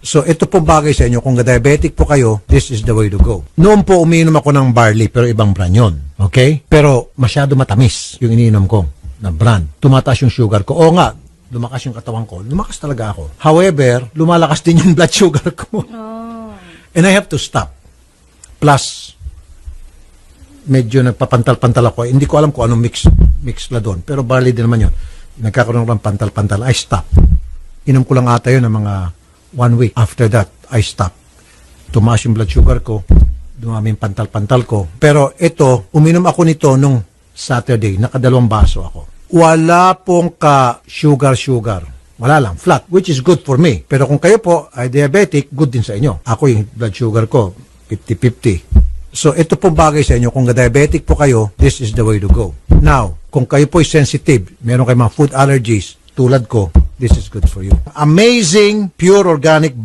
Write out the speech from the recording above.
So ito po bagay sa inyo. Kung diabetic po kayo, this is the way to go. Noon po umiinom ako ng barley pero ibang brand yun. Okay? Pero masyado matamis yung iniinom ko na brand. Tumataas yung sugar ko. Oo nga, lumakas yung katawan ko. Lumakas talaga ako. However, lumalakas din yung blood sugar ko. And I have to stop. Plus, medyo nagpapantal-pantal ako. Hindi ko alam kung anong mix na doon. Pero barley din naman yun. Nagkakaroon ng pantal-pantal. I stop. Inom ko lang ata yun ng mga 1 week. After that, I stop. Tumaas yung blood sugar ko. Dumami yung pantal-pantal ko. Pero ito, uminom ako nito nung Saturday. Nakadalawang baso ako. Wala pong ka-sugar. Wala lang. Flat. Which is good for me. Pero kung kayo po ay diabetic, good din sa inyo. Ako yung blood sugar ko, 50-50. So ito po bagay sa inyo. Kung diabetic po kayo, this is the way to go. Now, kung kayo po ay sensitive, meron kayong mga food allergies, tulad ko, this is good for you. Amazing, pure organic